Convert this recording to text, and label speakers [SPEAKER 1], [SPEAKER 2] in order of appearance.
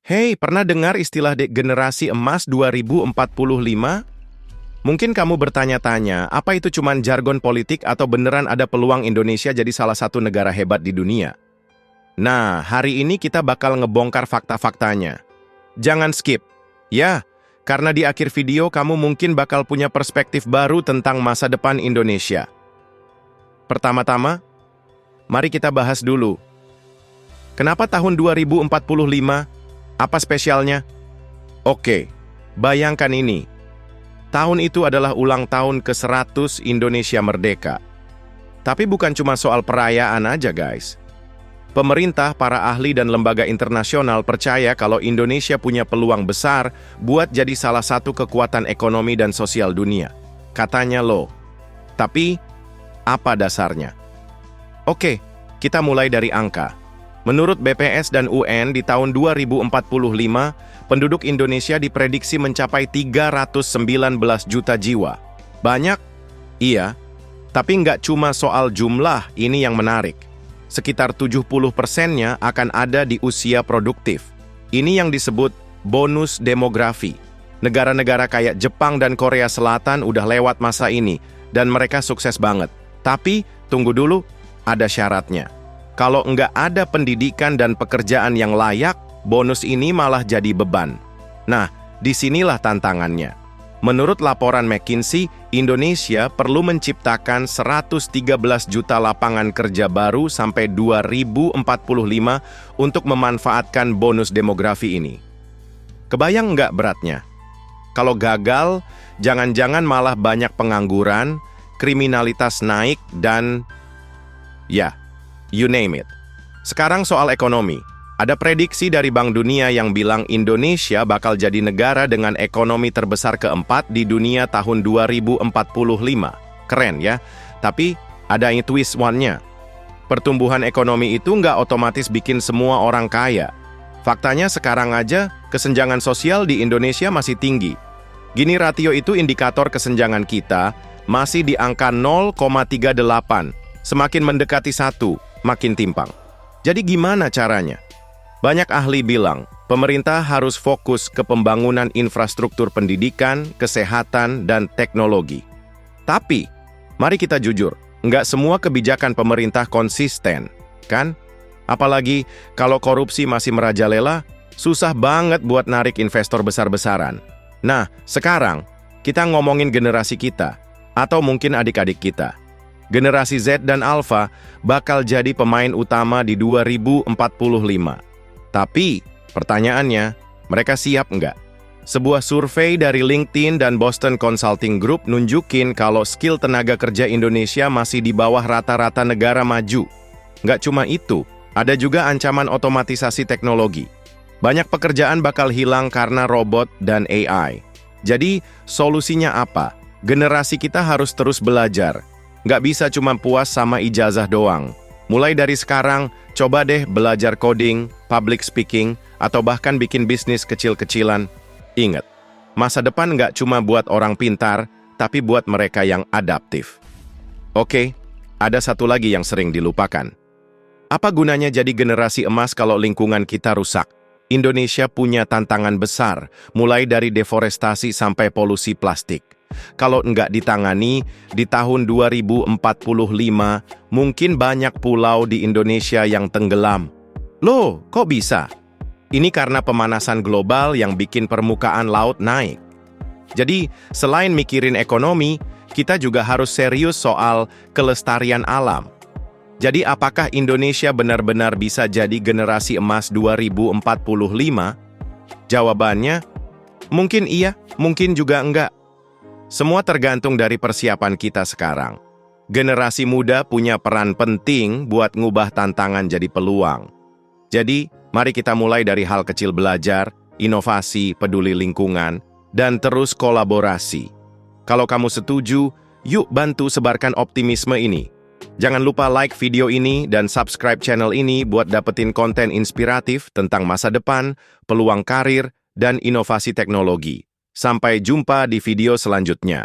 [SPEAKER 1] Hey, pernah dengar istilah generasi emas 2045? Mungkin kamu bertanya-tanya, apa itu cuman jargon politik atau beneran ada peluang Indonesia jadi salah satu negara hebat di dunia? Nah, hari ini kita bakal ngebongkar fakta-faktanya. Jangan skip. Ya, karena di akhir video kamu mungkin bakal punya perspektif baru tentang masa depan Indonesia. Pertama-tama, mari kita bahas dulu. Kenapa tahun 2045? Apa spesialnya? Oke, bayangkan ini. Tahun itu adalah ulang tahun ke-100 Indonesia merdeka. Tapi bukan cuma soal perayaan aja, guys. Pemerintah, para ahli, dan lembaga internasional percaya kalau Indonesia punya peluang besar buat jadi salah satu kekuatan ekonomi dan sosial dunia. Katanya loh. Tapi, apa dasarnya? Oke, kita mulai dari angka. Menurut BPS dan UN, di tahun 2045, penduduk Indonesia diprediksi mencapai 319 juta jiwa. Banyak? Iya. Tapi nggak cuma soal jumlah ini yang menarik. Sekitar 70%-nya akan ada di usia produktif. Ini yang disebut bonus demografi. Negara-negara kayak Jepang dan Korea Selatan udah lewat masa ini, dan mereka sukses banget. Tapi, tunggu dulu, ada syaratnya. Kalau nggak ada pendidikan dan pekerjaan yang layak, bonus ini malah jadi beban. Nah, disinilah tantangannya. Menurut laporan McKinsey, Indonesia perlu menciptakan 113 juta lapangan kerja baru sampai 2045 untuk memanfaatkan bonus demografi ini. Kebayang nggak beratnya? Kalau gagal, jangan-jangan malah banyak pengangguran, kriminalitas naik, dan ya, you name it. Sekarang soal ekonomi. Ada prediksi dari Bank Dunia yang bilang Indonesia bakal jadi negara dengan ekonomi terbesar keempat di dunia tahun 2045. Keren ya? Tapi ada twist one-nya. Pertumbuhan ekonomi itu nggak otomatis bikin semua orang kaya. Faktanya sekarang aja kesenjangan sosial di Indonesia masih tinggi. Gini rasio itu indikator kesenjangan kita masih di angka 0,38. Semakin mendekati 1, makin timpang. Jadi gimana caranya? Banyak ahli bilang, pemerintah harus fokus ke pembangunan infrastruktur pendidikan, kesehatan, dan teknologi. Tapi, mari kita jujur, nggak semua kebijakan pemerintah konsisten, kan? Apalagi kalau korupsi masih merajalela, susah banget buat narik investor besar-besaran. Nah, sekarang kita ngomongin generasi kita, atau mungkin adik-adik kita. Generasi Z dan Alpha bakal jadi pemain utama di 2045. Tapi, pertanyaannya, mereka siap nggak? Sebuah survei dari LinkedIn dan Boston Consulting Group nunjukin kalau skill tenaga kerja Indonesia masih di bawah rata-rata negara maju. Nggak cuma itu, ada juga ancaman otomatisasi teknologi. Banyak pekerjaan bakal hilang karena robot dan AI. Jadi, solusinya apa? Generasi kita harus terus belajar. Nggak bisa cuma puas sama ijazah doang. Mulai dari sekarang, coba deh belajar coding, public speaking, atau bahkan bikin bisnis kecil-kecilan. Ingat, masa depan nggak cuma buat orang pintar, tapi buat mereka yang adaptif. Oke, ada satu lagi yang sering dilupakan. Apa gunanya jadi generasi emas kalau lingkungan kita rusak? Indonesia punya tantangan besar, mulai dari deforestasi sampai polusi plastik. Kalau nggak ditangani, di tahun 2045, mungkin banyak pulau di Indonesia yang tenggelam. Loh, kok bisa? Ini karena pemanasan global yang bikin permukaan laut naik. Jadi, selain mikirin ekonomi, kita juga harus serius soal kelestarian alam. Jadi, apakah Indonesia benar-benar bisa jadi generasi emas 2045? Jawabannya, mungkin iya, mungkin juga enggak. Semua tergantung dari persiapan kita sekarang. Generasi muda punya peran penting buat ngubah tantangan jadi peluang. Jadi, mari kita mulai dari hal kecil belajar, inovasi, peduli lingkungan, dan terus kolaborasi. Kalau kamu setuju, yuk bantu sebarkan optimisme ini. Jangan lupa like video ini dan subscribe channel ini buat dapetin konten inspiratif tentang masa depan, peluang karir, dan inovasi teknologi. Sampai jumpa di video selanjutnya.